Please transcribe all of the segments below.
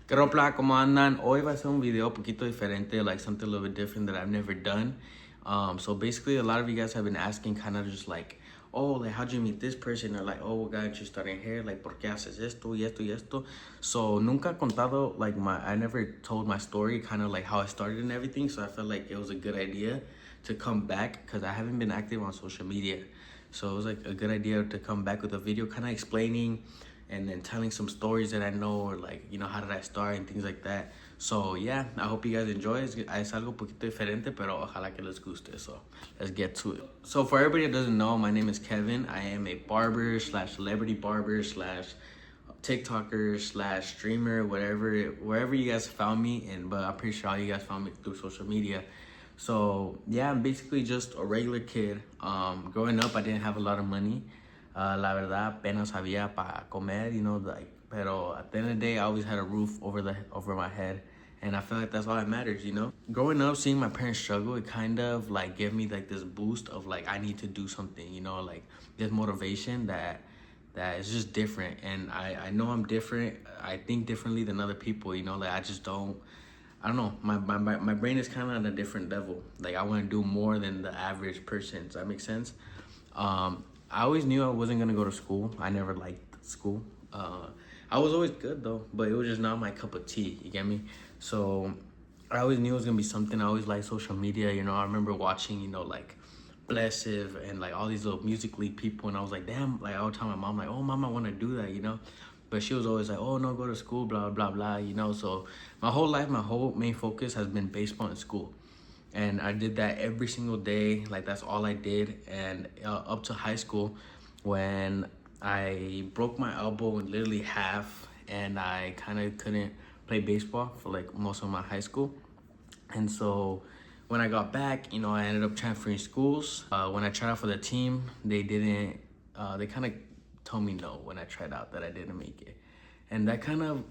¿Qué ropa? ¿Cómo andan? Hoy va a ser un video un poquito diferente, like something a little bit different that I've never done. So basically, a lot of you guys have been asking kind of just like, oh, like, how'd you meet this person? Or like, oh, what got you starting hair? Like, ¿por qué haces esto y esto y esto? So, nunca he contado, like, I never told my story, kind of like how I started and everything. So I felt like it was a good idea to come back because I haven't been active on social media. So it was like a good idea to come back with a video kind of explaining and then telling some stories that I know, or like, you know, how did I start and things like that. So yeah, I hope you guys enjoy. Es algo poquito diferente, pero ojalá que les guste. So let's get to it. So for everybody that doesn't know, my name is Kevin. I am a barber slash celebrity barber slash TikToker slash streamer, wherever you guys found me. But I'm pretty sure all you guys found me through social media. So yeah, I'm basically just a regular kid. Growing up, I didn't have a lot of money. La verdad, apenas había para comer, you know, like, pero at the end of the day, I always had a roof over my head. And I feel like that's all that matters, you know? Growing up, seeing my parents struggle, it kind of like gave me like this boost of like, I need to do something, you know, like this motivation that is just different. And I know I'm different. I think differently than other people, you know, like I don't know, my brain is kind of on a different level. Like I want to do more than the average person. Does that make sense? I always knew I wasn't gonna go to school. I never liked school. I was always good though, but it was just not my cup of tea. You get me? So I always knew it was gonna be something. I always liked social media. You know, I remember watching, you know, like Blessive and like all these little Music League people, and I was like, damn. Like I would tell my mom, like, oh, mom, I want to do that, you know. But she was always like, oh no, go to school, blah blah blah, you know. So my whole life, my whole main focus has been baseball and school. And I did that every single day. Like that's all I did. And up to high school, when I broke my elbow in literally half, and I kind of couldn't play baseball for like most of my high school. And so when I got back, you know, I ended up transferring schools. When I tried out for the team, they didn't. They kind of told me no when I tried out, that I didn't make it, and that kind of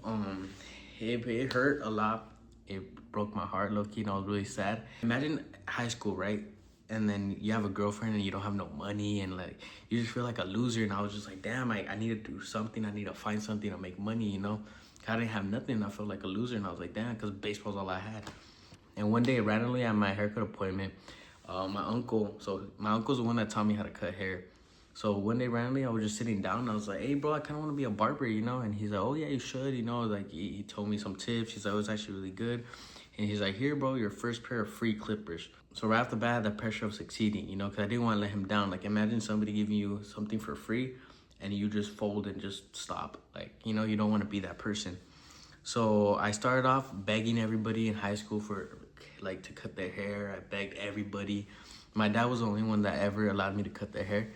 it hurt a lot. It broke my heart, low-key, and I was really sad. Imagine high school, right? And then you have a girlfriend and you don't have no money, and like you just feel like a loser. And I was just like, damn, I need to do something. I need to find something to make money, you know? I didn't have nothing. I felt like a loser, and I was like, damn, because baseball's all I had. And one day, randomly at my haircut appointment, my uncle's the one that taught me how to cut hair. So one day randomly, I was just sitting down and I was like, hey bro, I kind of want to be a barber, you know? And he's like, oh yeah, you should, you know? Like he told me some tips. He's like, oh, it's actually really good. And he's like, here bro, your first pair of free clippers. So right off the bat, I had the pressure of succeeding, you know? Because I didn't want to let him down. Like imagine somebody giving you something for free and you just fold and just stop. Like, you know, you don't want to be that person. So I started off begging everybody in high school for like to cut their hair. I begged everybody. My dad was the only one that ever allowed me to cut their hair.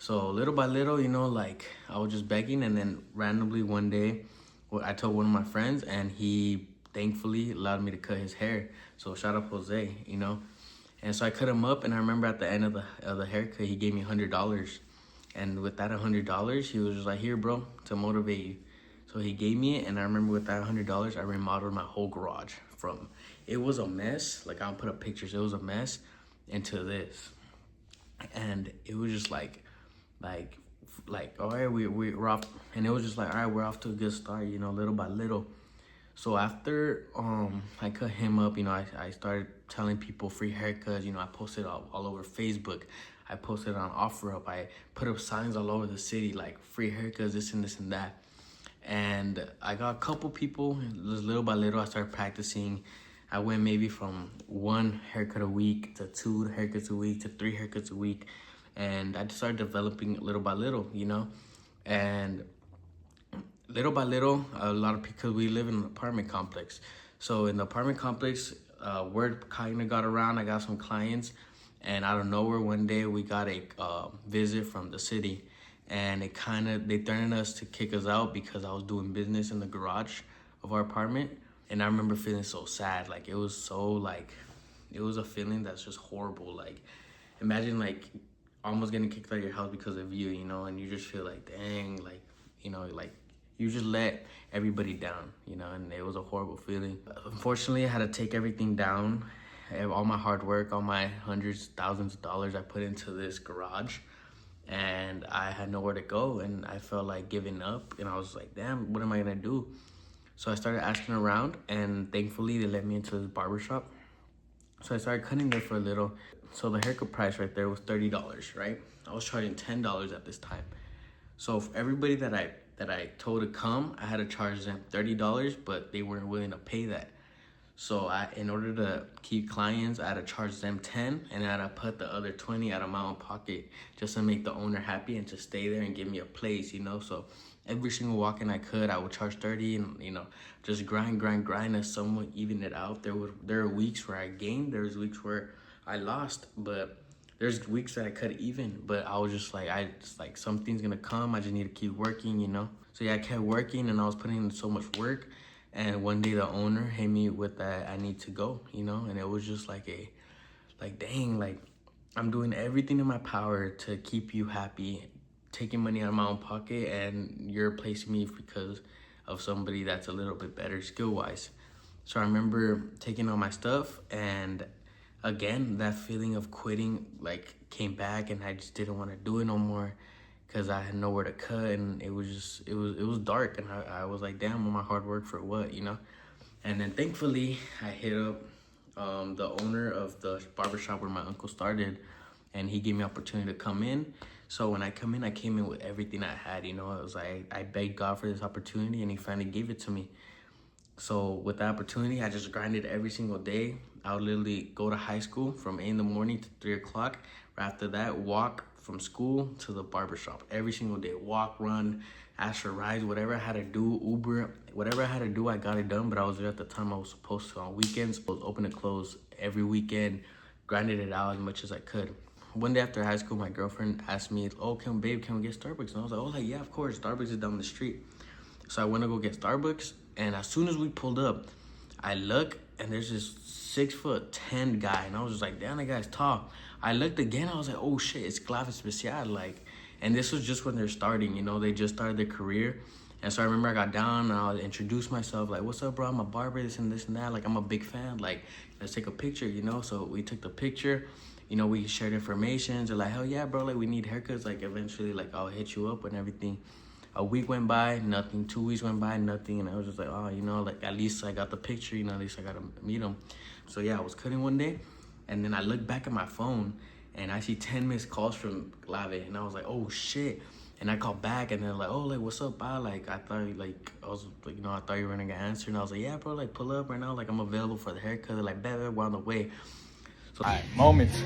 So little by little, you know, like I was just begging, and then randomly one day, I told one of my friends, and he thankfully allowed me to cut his hair. So shout out Jose, you know. And so I cut him up, and I remember at the end of the haircut, he gave me $100. And with that $100, he was just like, here, bro, to motivate you. So he gave me it, and I remember with that $100, I remodeled my whole garage from, it was a mess. Like I'll put up pictures, it was a mess, into this. And it was just like all right, we're off, and it was just like, all right, we're off to a good start, you know, little by little. So after I cut him up, you know, I started telling people free haircuts. You know, I posted all over Facebook. I posted on OfferUp. I put up signs all over the city like free haircuts, this and that. And I got a couple people. Just little by little, I started practicing. I went maybe from 1 haircut a week to 2 haircuts a week to 3 haircuts a week. And I just started developing little by little, you know? And little by little, a lot of, because we live in an apartment complex. So in the apartment complex, word kind of got around. I got some clients, and out of nowhere, one day we got a visit from the city, and they threatened us to kick us out because I was doing business in the garage of our apartment. And I remember feeling so sad. Like it was a feeling that's just horrible. Like imagine like almost getting kicked out of your house because of you, you know, and you just feel like, dang, like, you know, like you just let everybody down, you know, and it was a horrible feeling. Unfortunately, I had to take everything down, all my hard work, all my hundreds, thousands of dollars I put into this garage, and I had nowhere to go, and I felt like giving up, and I was like, damn, what am I gonna do? So I started asking around, and thankfully they let me into this barber shop. So I started cutting there for a little. So the haircut price right there was $30, right? I was charging $10 at this time. So for everybody that I told to come, I had to charge them $30, but they weren't willing to pay that. So in order to keep clients, I had to charge them 10, and I had to put the other 20 out of my own pocket just to make the owner happy and to stay there and give me a place, you know. So every single walk-in I could, I would charge 30, and just grind and somewhat even it out. There are weeks where I gained, there's weeks where I lost, but there's weeks that I could even, but I was just like something's gonna come. I just need to keep working, you know. So yeah, I kept working, and I was putting in so much work. And one day the owner hit me with that I need to go, you know, and it was just like dang, like I'm doing everything in my power to keep you happy, taking money out of my own pocket, and you're placing me because of somebody that's a little bit better skill-wise. So I remember taking all my stuff, and again, that feeling of quitting like came back, and I just didn't want to do it no more because I had nowhere to cut, and it was dark, and I was like, damn, all my hard work for what, you know? And then thankfully I hit up the owner of the barbershop where my uncle started, and he gave me opportunity to come in. So when I came in with everything I had, you know. It was like I begged God for this opportunity, and he finally gave it to me. So with the opportunity, I just grinded every single day. I would literally go to high school from 8 in the morning to 3 o'clock. After that, walk from school to the barbershop every single day. Walk, run, ask for rides, whatever I had to do, Uber, whatever I had to do, I got it done. But I was there at the time I was supposed to. On weekends, I was open and close every weekend, grinded it out as much as I could. One day after high school, my girlfriend asked me, oh, can we get Starbucks? And I was like, yeah, of course. Starbucks is down the street. So I went to go get Starbucks, and as soon as we pulled up, I look, and there's this 6'10" guy, and I was just like, damn, that guy's tall. I looked again, I was like, oh shit, it's Clave Especial, like, and this was just when they're starting, you know, they just started their career. And so I remember I got down, and I introduced myself, like, what's up, bro, I'm a barber, this and that, like, I'm a big fan, like, let's take a picture, you know. So we took the picture, you know, we shared information. They're like, hell yeah, bro, like, we need haircuts, like, eventually, like, I'll hit you up and everything. A week went by, nothing. 2 weeks went by, nothing. And I was just like, oh, you know, like, at least I got the picture, you know, at least I got to meet him. So yeah, I was cutting one day, and then I look back at my phone, and I see 10 missed calls from Clave, and I was like, oh shit. And I called back, and they're like, oh, like, what's up, bro? Like, I thought, like, I was, like, you know, I thought you were gonna get answered. And I was like, yeah, bro, like, pull up right now. Like, I'm available for the haircut. They're like, better, we're on the way. So, all right, moments.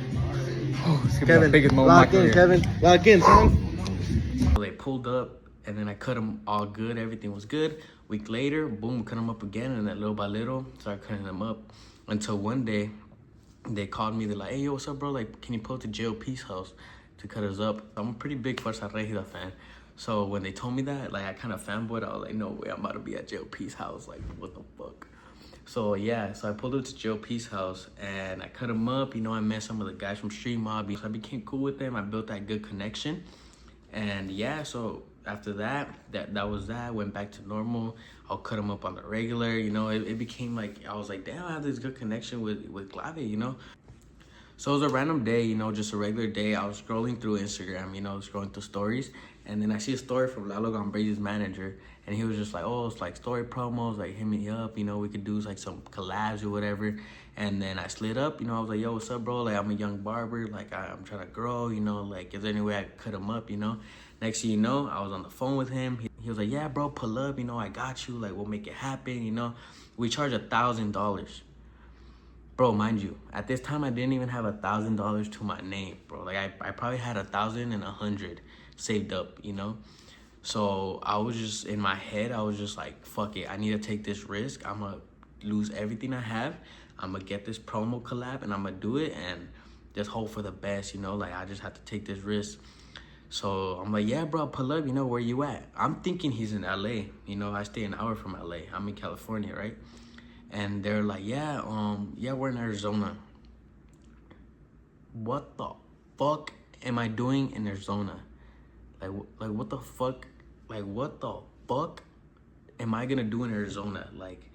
Oh, it's gonna Kevin, be the biggest moment lock of my in, career. Kevin. Lock in, son. they pulled up, and then I cut them all good. Everything was good. Week later, boom, cut them up again, and then little by little, started cutting them up. Until one day, they called me. They're like, hey, yo, what's up, bro? Like, can you pull to JLP's house to cut us up? I'm a pretty big Fuerza Regida fan. So when they told me that, like, I kind of fanboyed. I was like, no way, I'm about to be at JLP's house. Like, what the fuck? So yeah, so I pulled up to JLP's house, and I cut him up. You know, I met some of the guys from Street Mob. So I became cool with them. I built that good connection. And yeah, so after that was that. Went back to normal. I'll cut them up on the regular, you know. It became like, I was like, damn, I have this good connection with Clave, you know. So it was a random day, you know, just a regular day. I was scrolling through Instagram, you know, scrolling through stories, and then I see a story from Lalo Gambrezi's manager, and he was just like, oh, it's like story promos, like, hit me up, you know, we could do like some collabs or whatever. And then I slid up, you know, I was like, yo, what's up, bro? Like, I'm a young barber, like, I'm trying to grow, you know, like, is there any way I could cut him up, you know? Next thing you know, I was on the phone with him. He was like, yeah, bro, pull up, you know, I got you, like, we'll make it happen, you know? We charge $1,000. Bro, mind you, at this time, I didn't even have $1,000 to my name, bro. Like, I probably had 1,000 and 100 saved up, you know? So I was just, in my head, I was just like, fuck it, I need to take this risk. I'm gonna lose everything I have. I'm gonna get this promo collab, and I'm gonna do it, and just hope for the best, you know? Like, I just have to take this risk. So I'm like, yeah, bro, pull up, you know, where you at? I'm thinking he's in LA, you know? I stay an hour from LA. I'm in California, right? And they're like, yeah, we're in Arizona. What the fuck am I doing in Arizona? Like what the fuck? Like, what the fuck am I gonna do in Arizona? Like,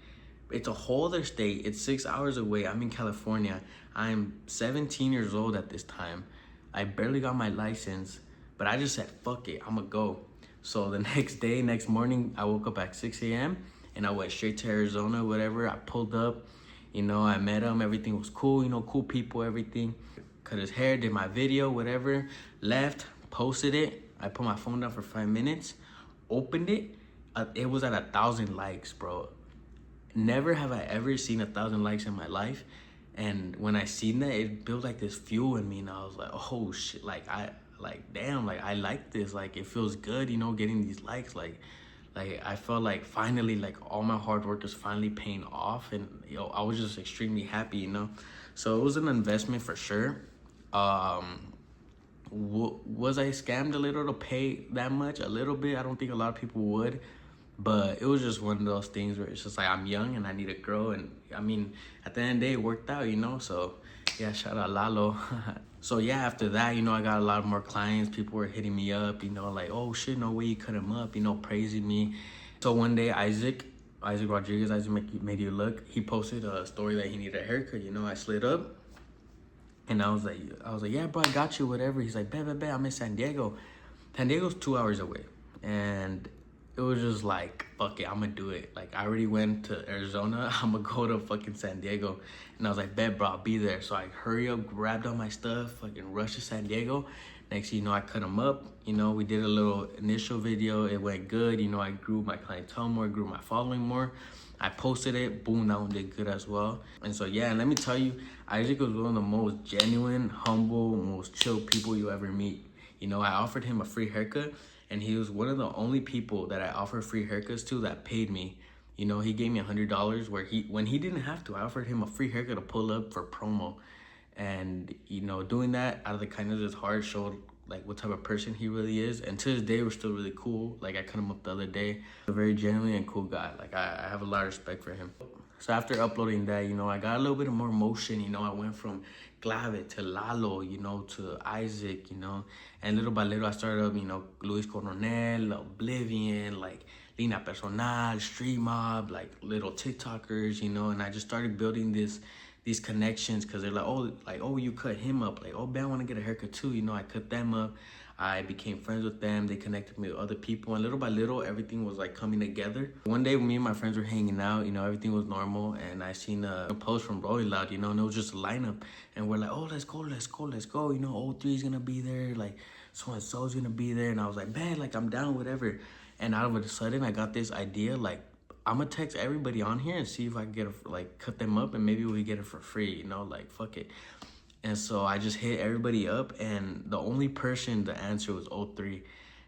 it's a whole other state. It's 6 hours away. I'm in California. I'm 17 years old at this time. I barely got my license, but I just said, fuck it, I'm gonna go. So the next morning, I woke up at 6 a.m. and I went straight to Arizona, whatever. I pulled up, you know, I met him, everything was cool, you know, cool people, everything. Cut his hair, did my video, whatever, left, posted it. I put my phone down for 5 minutes, opened it. It was at 1,000 likes, bro. Never have I ever seen 1,000 likes in my life. And when I seen that, it built like this fuel in me, and I was like, oh shit, damn, like I like this, like it feels good, you know, getting these likes, like I felt like finally, like all my hard work is finally paying off, and you know, I was just extremely happy, you know. So it was an investment for sure. Was I scammed a little to pay that much? A little bit. I don't think a lot of people would, but it was just one of those things where it's just like I'm young and I need to grow, and I mean, at the end of the day, it worked out, you know. So yeah, shout out Lalo. So yeah, after that, you know, I got a lot more clients. People were hitting me up, you know, like, oh shit, no way you cut him up, you know, praising me. So one day, Isaac Rodriguez, Isaac made you look. He posted a story that he needed a haircut. You know, I slid up, and I was like, yeah, bro, I got you, whatever. He's like, bet, I'm in San Diego. San Diego's 2 hours away, and it was just like, fuck it, I'm gonna do it. Like, I already went to Arizona, I'm gonna go to fucking San Diego. And I was like, bet, bro, I'll be there. So I hurry up, grabbed all my stuff, fucking rushed to San Diego. Next thing you know, I cut him up. You know, we did a little initial video. It went good. You know, I grew my clientele more, grew my following more. I posted it, boom, that one did good as well. And so, yeah, and let me tell you, Isaac was one of the most genuine, humble, most chill people you ever meet. You know, I offered him a free haircut, and he was one of the only people that I offered free haircuts to that paid me. You know, he gave me $100 when he didn't have to. I offered him a free haircut to pull up for promo. And, you know, doing that out of the kindness of his heart showed like what type of person he really is. And to this day, we're still really cool. Like, I cut him up the other day. A very genuine and cool guy. Like, I have a lot of respect for him. So after uploading that, you know, I got a little bit of more motion. You know, I went from Clave to Lalo, you know, to Isaac, you know. And little by little, I started up, you know, Luis Coronel, Oblivion, like Lina Personal, Street Mob, like little TikTokers, you know. And I just started building these connections, because they're like, oh, you cut him up. Like, oh, man, I want to get a haircut too. You know, I cut them up. I became friends with them. They connected me with other people. And little by little, everything was like coming together. One day, me and my friends were hanging out. You know, everything was normal. And I seen a post from Rolling Loud, you know, and it was just a lineup. And we're like, oh, let's go. You know, 03 is going to be there. Like, so-and-so is going to be there. And I was like, man, like, I'm down, whatever. And out of a sudden, I got this idea, like, I'm gonna text everybody on here and see if I can get cut them up, and maybe we get it for free, you know, like, fuck it. And so I just hit everybody up, and the only person to answer was 03.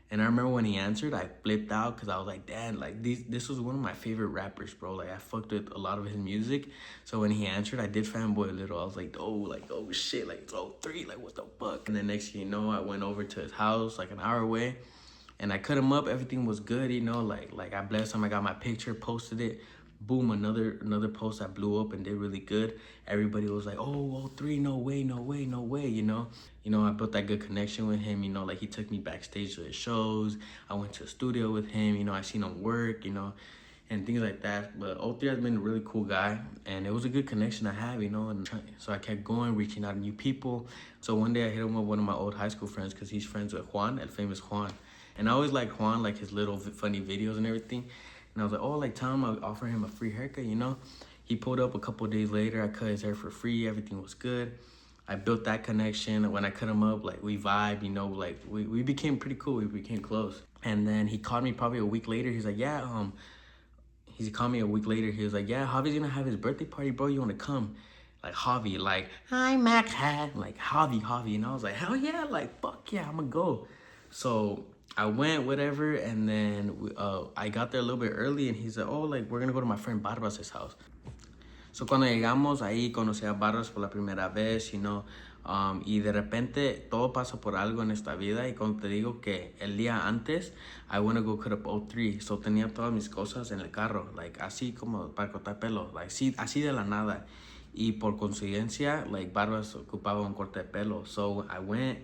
And I remember when he answered, I flipped out, because I was like, damn, like, this was one of my favorite rappers, bro. Like, I fucked with a lot of his music. So when he answered, I did fanboy a little. I was like, oh shit, like, it's 03, like, what the fuck? And then next thing you know, I went over to his house, like, an hour away. And I cut him up, everything was good, you know, like I blessed him, I got my picture, posted it, boom, another post that blew up and did really good. Everybody was like, oh, 03, no way, you know. You know, I built that good connection with him, you know, like, he took me backstage to his shows. I went to a studio with him, you know, I seen him work, you know, and things like that. But 03 has been a really cool guy, and it was a good connection to have, you know. And so I kept going, reaching out to new people. So one day I hit him up with one of my old high school friends, because he's friends with Juan, El Famous Juan. And I always liked Juan, like his little funny videos and everything. And I was like, oh, like, tell him I'll offer him a free haircut, you know? He pulled up a couple of days later. I cut his hair for free. Everything was good. I built that connection. When I cut him up, like, we vibed, you know? Like, we became pretty cool. We became close. And then he called me probably a week later. He's like, yeah, he called me a week later. He was like, yeah, Javi's gonna have his birthday party, bro. You wanna come? Like, Javi, like, hi, Max hat. Like, Javi. And I was like, hell yeah, like, fuck yeah, I'm gonna go. So I went, whatever, and then I got there a little bit early, and he said, oh, like, we're gonna go to my friend Barber's house. So cuando llegamos ahí, conocí a Barros por la primera vez, you know, y de repente todo pasa por algo en esta vida. Y cuando te digo que el día antes, I want to go cut up 03, so tenía todas mis cosas en el carro, like, así como para cortar pelo, like, así de la nada. Y por coincidencia, like, Barbas ocupaba un corte de pelo, so I went.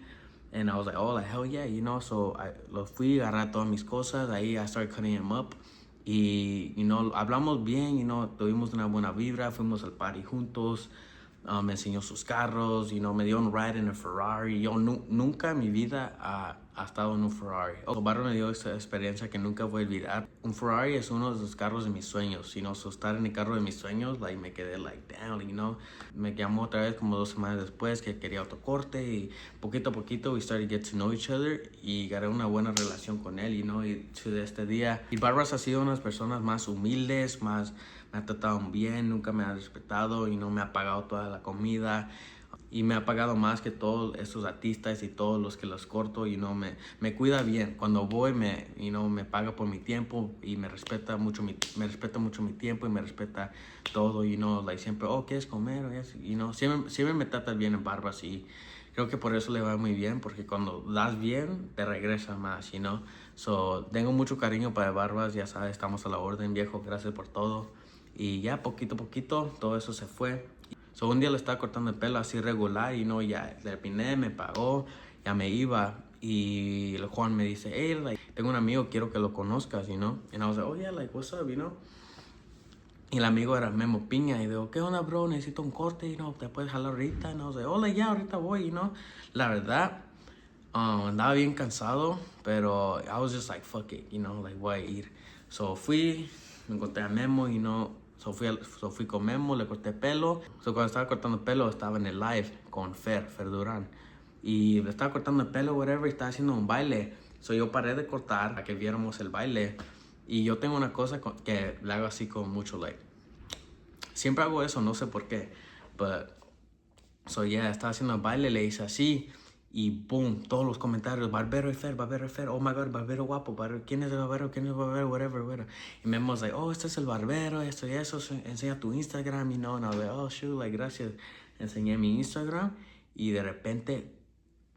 And I was like, oh, like, hell yeah, you know. So I lo fui, agarré todas mis cosas. Ahí I started cutting him up. Y, you know, hablamos bien, you know, tuvimos una buena vibra. Fuimos al party juntos. Me enseñó sus carros, you know, me dio un ride en el Ferrari. Yo nunca en mi vida ha estado en un Ferrari. Barber me dio esta experiencia que nunca voy a olvidar. Un Ferrari es uno de los carros de mis sueños, so estar en el carro de mis sueños, like, me quedé like, damn, Me llamó otra vez como 2 semanas después que quería otro corte y poquito a poquito we started to get to know each other y gané una buena relación con él, y de este día. Y Barber ha sido una de las personas más humildes, me ha tratado bien, nunca me ha respetado y no me ha pagado toda la comida. Y me ha pagado más que todos estos artistas y todos los que los corto, me cuida bien. Cuando voy, me paga por mi tiempo y me respeta mucho mi tiempo y me respeta todo, like siempre, ¿quieres comer? Siempre me trata bien en Barbas y creo que por eso le va muy bien, porque cuando das bien, te regresa más, So, tengo mucho cariño para Barbas, ya sabes, estamos a la orden, viejo, gracias por todo. Y ya poquito a poquito, todo eso se fue. So, un día le estaba cortando el pelo así regular y ya terminé, me pagó, ya me iba. Y el Juan me dice, hey, like, tengo un amigo, quiero que lo conozcas, And I was like, oh yeah, like, what's up, Y el amigo era Memo Piña y digo, ¿qué onda, bro? Necesito un corte, ¿te puedes jalar ahorita? Y I was like, hola, ya, ahorita voy, La verdad, andaba bien cansado, pero I was just like, fuck it, like, voy a ir. So, fui, me encontré a Memo, So fui con Memo, le corté pelo. So cuando estaba cortando pelo, estaba en el live con Fer Durán. Y le estaba cortando el pelo, whatever, y estaba haciendo un baile. So yo paré de cortar para que viéramos el baile. Y yo tengo una cosa que le hago así con mucho like. Siempre hago eso, no sé por qué. So estaba haciendo el baile, le hice así. Y boom, todos los comentarios, Barbero y Fer, oh my god, Barbero guapo, ¿quién es el Barbero? Whatever. Y me like, este es el Barbero, esto y eso, enseña tu Instagram, And I was like, oh shoot, like, gracias. Enseñé mi Instagram y de repente,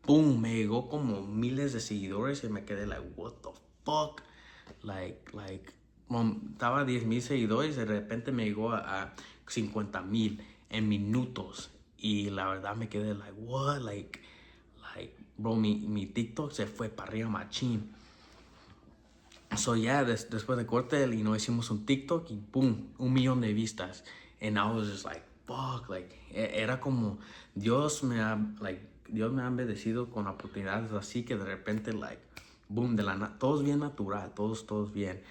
boom, me llegó como miles de seguidores y me quedé like, what the fuck? Estaba a 10,000 seguidores y de repente me llegó a 50,000 en minutos. Y la verdad me quedé like, what? Like, bro, mi TikTok se fue para arriba machín. So después de corte, hicimos un TikTok y boom, 1,000,000 de vistas. And I was just like, fuck, like, era como Dios me ha bendecido con oportunidades así que de repente, like, boom, todo es bien natural, todos bien.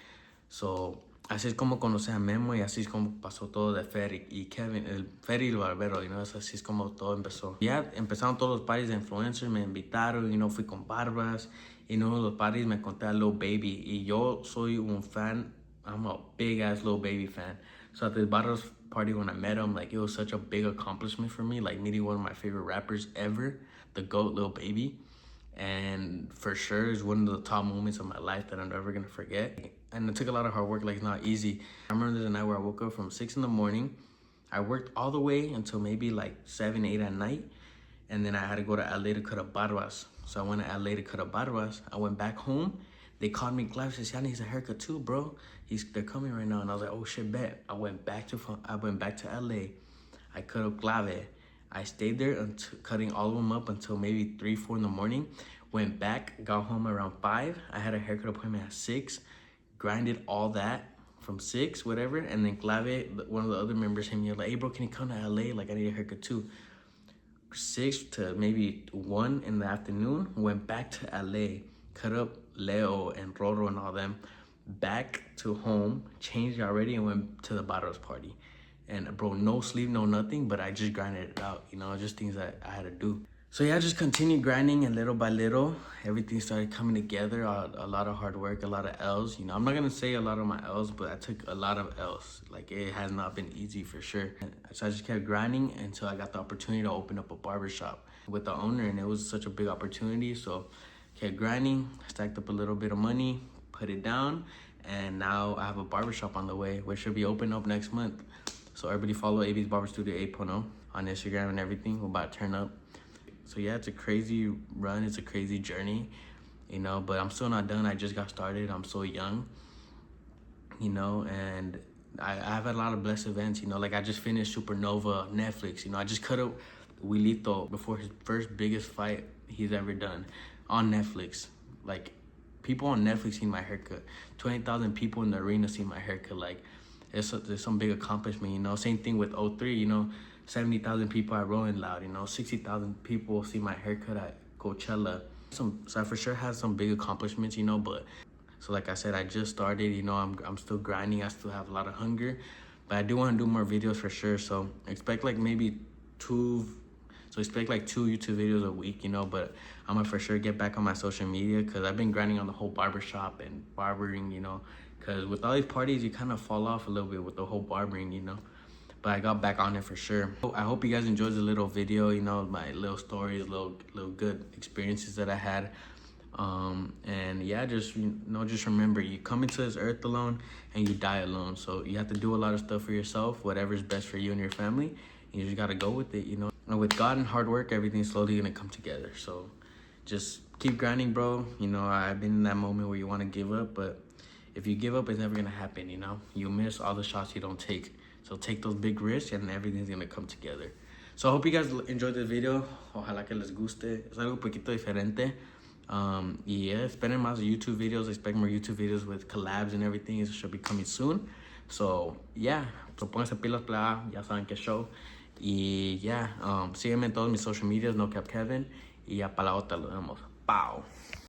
So, así es como conocí a Memo y así es como pasó todo de Fer y Kevin, el Fer y el Barbero, así es como todo empezó. Ya empezaron todos los parties de influencers, me invitaron, fui con Barbas, y en uno de los parties me conté a Lil Baby y yo soy un fan, I'm a big ass Lil Baby fan. So at the Barbers party when I met him, like, it was such a big accomplishment for me, like meeting one of my favorite rappers ever, the GOAT Lil Baby. And for sure, it's one of the top moments of my life that I'm never gonna forget. And it took a lot of hard work, like, it's not easy. I remember there's a night where I woke up from 6 in the morning. I worked all the way until maybe like 7, 8 at night. And then I had to go to LA to cut a barbas. So I went to LA to cut a barbas. I went back home. They called me, Clive says, yeah, he's a haircut too, bro. They're coming right now. And I was like, oh shit, bet. I went back to LA. I cut up Clave. I stayed there until cutting all of them up until maybe 3, 4 in the morning. Went back, got home around 5. I had a haircut appointment at 6. Grinded all that from 6, whatever. And then Clave, one of the other members, hit me like, hey bro, can you come to LA? Like, I need a haircut too. 6 to maybe 1 in the afternoon. Went back to LA, cut up Leo and Roro and all them. Back to home, changed already, and went to the Barros party. And bro, no sleep, no nothing, but I just grinded it out, just things that I had to do. So yeah, I just continued grinding, and little by little, everything started coming together. A lot of hard work, a lot of L's. I'm not gonna say a lot of my L's, but I took a lot of L's. Like, it has not been easy for sure. So I just kept grinding until I got the opportunity to open up a barbershop with the owner, and it was such a big opportunity. So kept grinding, stacked up a little bit of money, put it down, and now I have a barbershop on the way, which should be open up next month. So everybody follow AB's Barber Studio 8.0 on Instagram and everything. We're about to turn up. So yeah, it's a crazy run. It's a crazy journey, but I'm still not done. I just got started. I'm so young, and I've had a lot of blessed events, like I just finished Supernova, Netflix. I just cut up Wilito before his first biggest fight he's ever done on Netflix. Like, people on Netflix seen my haircut. 20,000 people in the arena seen my haircut. Like, there's some big accomplishment, Same thing with 03, 70,000 people at Rolling Loud, 60,000 people see my haircut at Coachella. So I for sure had some big accomplishments, you know, but so like I said, I just started, you know, I'm still grinding. I still have a lot of hunger, but I do want to do more videos for sure. So expect like maybe expect like 2 YouTube videos a week, you know, but I'm gonna for sure get back on my social media because I've been grinding on the whole barbershop and barbering, you know, because with all these parties, you kind of fall off a little bit with the whole barbering, you know. But I got back on it for sure. I hope you guys enjoyed the little video, you know, my little stories, little good experiences that I had. And yeah, just, you know, just remember, you come into this earth alone and you die alone. So you have to do a lot of stuff for yourself, whatever's best for you and your family. You just gotta go with it, you know. And with God and hard work, everything's slowly gonna come together. So just keep grinding, bro. You know, I've been in that moment where you wanna give up, but if you give up, it's never gonna happen, you know. You miss all the shots you don't take. So take those big risks and everything's gonna come together. So I hope you guys enjoyed this video. Ojalá que les guste. Es algo un poquito diferente. Yeah, esperen más YouTube videos. Expect more YouTube videos with collabs and everything. It should be coming soon. So yeah, so pónganse pilas, playa. Ya saben qué show. Y yeah, sígueme en todos mis social medias, No Cap Kevin. Y ya para la otra lo vemos. Pow.